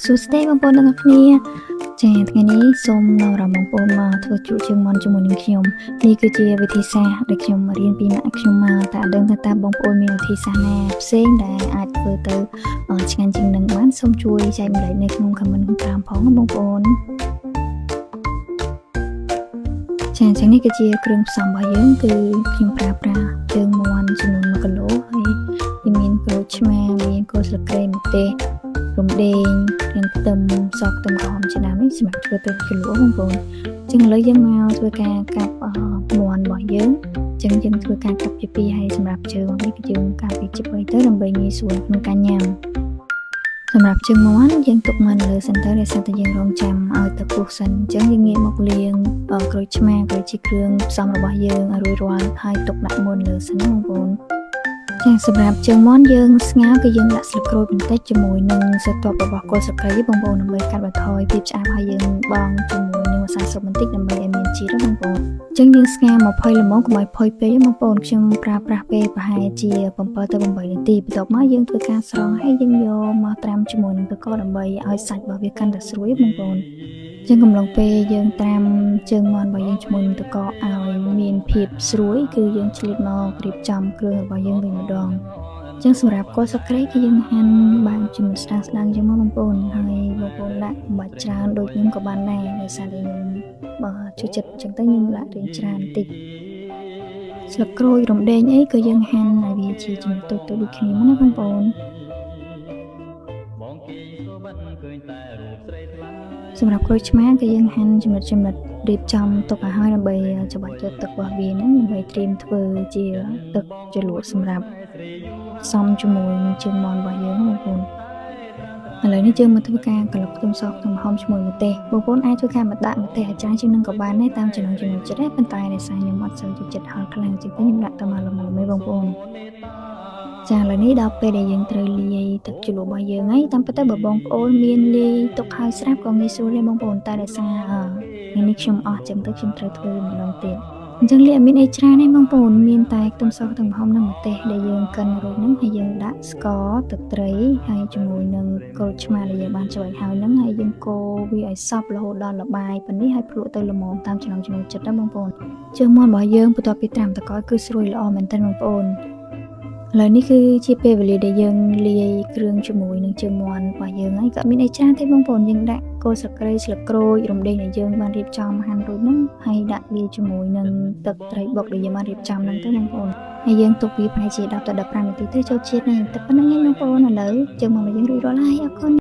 សួស្តីបងប្អូនទាំងអស់គ្នាចាថ្ងៃនេះសូមនៅរំបងប្អូនមកធ្វើជក់ជើងមាន់ជាមួយនឹងខ្ញុំនេះគឺជាវិធីសាស្ត្រដែលខ្ញុំរៀនពីម៉ាក់ខ្ញុំមកតែអត់ដឹងថាបងប្អូនមានវិធីសាស្ត្រណាផ្សេងដែលអាចធ្វើទៅឆ្ងាញ់ជាងនឹងបានសូមជួយចែកម្លែកនៅក្នុង comment ខាងក្រោមផងបងប្អូនចាចឹងនេះគឺជាគ្រឿងផ្សំរបស់យើងគឺខ្ញុំប្រើប្រាស់ជើងមាន់ចំនួន1គីឡូហើយមានក្រូចឆ្មាមានគល់ស្លឹកគ្រៃម្ទេសរំដេងមានខ្ទឹមសខ្ទឹមក្រហមជាដើមនេះសម្រាប់ធ្វើទៅគីឡូបងប្អូនចឹងឥឡូវយើងមកធ្វើការកាប់មាន់របស់យើងចឹងយើងធ្វើការកាប់ជាពីរហើយសម្រាប់ជើងនេះគឺយើងកាប់ពីជា3ទៅដើម្បីងាយស្រួលក្នុងការញ៉ាំសម្រាប់ជើងមាន់យើងទុកមកលើសិនទៅដោយសារតែយើងរងចាំឲ្យទៅពុះសិនអញ្ចឹងយើងងាកមកលាងក្រូចឆ្មាក៏ជាគ្រឿងផ្សំរបស់យើងឲ្យរួចរាល់ហើយទុកដាក់មុនលើសិនបងប្អូនចាសម្រាប់ជើងមាន់យើងស្ងោរគឺយើងដាក់ស្លឹកក្រូចបន្តិចជាមួយនឹងស្រទាប់របស់គល់ស្លឹកគ្រៃបងប្អូនដើម្បីកាត់បន្ថយភាពឆ្អាបហើយយើងបងជាមួយនឹងម្សៅស៊ុបបន្តិចដើម្បីឲ្យមានជាតិបងប្អូនអញ្ចឹងយើងស្ងោរមកផុយល្មមកុំឲ្យផុយពេកបងប្អូនខ្ញុំប្រើប្រាស់ពេលប្រហែលជា7ទៅ8នាទីបន្ទាប់មកយើងធ្វើការស្រង់ហើយយើងយកមកត្រាំជាមួយនឹងទឹកកកដើម្បីឲ្យសាច់របស់វាកាន់តែស្រួយបងប្អូនចឹងកំឡុងពេលយើងត្រាំជើងមាន់របស់យើងជាមួយនឹងទឹកកកឲ្យមានភាពស្រួយគឺយើងឆ្លៀតមករៀបចំគ្រឿងរបស់យើងវិញម្ដងចឹងសម្រាប់គល់ស្លឹកគ្រៃគឺយើងហាន់បានចំណិតស្ដើងៗចឹងមកបងប្អូនហើយបងប្អូនដាក់បាច់ច្រើនដូចខ្ញុំក៏បានដែរដោយសារតែខ្ញុំជួយចិត្តចឹងទៅខ្ញុំដាក់រៀងច្រើនបន្តិចស្លឹកក្រូចរំដេងអីក៏យើងហាន់ឲ្យវាជាចំណិតតូចៗដូចគ្នាណាបងប្អូនសម្រាប់ក្រូចឆ្មាក៏យើងហាន់ចំណិតរៀបចំទុកឲ្យហើយដើម្បីច្បាច់យកទឹករបស់វាហ្នឹងដើម្បីត្រៀមធ្វើជាទឹកជ្រលក់សម្រាប់ផ្សំជាមួយនឹងជើងមាន់របស់យើងបងប្អូនឥឡូវនេះយើងមកធ្វើការក្លុកខ្ទឹមសខ្ទឹមហុំជាមួយម្ទេសបងប្អូនអាចធ្វើការមកដាក់ម្ទេសឲ្យច្រើនជាងនឹងក៏បានដែរតាមចំណង់ចំណូលចិត្តដែរប៉ុន្តែដោយសារខ្ញុំអត់សូវចូលចិត្តហឹរខ្លាំងជាងទៅខ្ញុំដាក់តែមកល្មមៗបងប្អូនចាឥឡូវនេះដល់ពេលដែលយើងត្រូវលាយទឹកជ្រលក់របស់យើងហើយតាមពិតទៅបើបងប្អូនមានលាយទុកហើយស្រាប់ក៏ងាយស្រួលដែរបងប្អូនតែដោយសារនេះខ្ញុំអស់ចឹងទៅខ្ញុំត្រូវធ្វើម្ដងទៀតអញ្ចឹងលាយមានអីច្រើនទេបងប្អូនមានតែខ្ទឹមសខ្ទឹមហុំនិងម្ទេសដែលយើងកិនរួចហ្នឹងហើយយើងដាក់ស្ករទឹកត្រីហើយជាមួយនឹងក្រូចឆ្មាដែលយើងបានច្របាច់ហើយហ្នឹងហើយយើងកូរវាឲ្យសព្វរហូតដល់ល្បាយប៉ុណ្នេះហើយភ្លក់ទៅល្មមតាមចំណង់ចំណូលចិត្តណាបងប្អូនជើងមាន់របស់យើងបន្ទាប់ពីត្រាំទឹកកកគឺស្រួយល្អមែនទែនបងប្អូនឥឡូវនេះគឺជាពេលវេលាដែលយើងលាយគ្រឿងជាមួយនឹងជើងមាន់របស់យើងហើយក៏មានអីច្រើនទេបងប្អូនយើងដាក់គល់ស្លឹកគ្រៃស្លឹកក្រូចរំដេងដែលយើងបានរៀបចំហាន់រួចហ្នឹងហើយដាក់វាជាមួយនឹងទឹកត្រីបុកដែលយើងបានរៀបចំហ្នឹងទៅបងប្អូនហើយយើងទុកវាប្រហែលជា10ទៅ15នាទីទៅចូលជាតិនេះតែប៉ុណ្្នឹងឯងបងប្អូនឥឡូវជើងមាន់របស់យើងរួចរាល់ហើយអរគុណ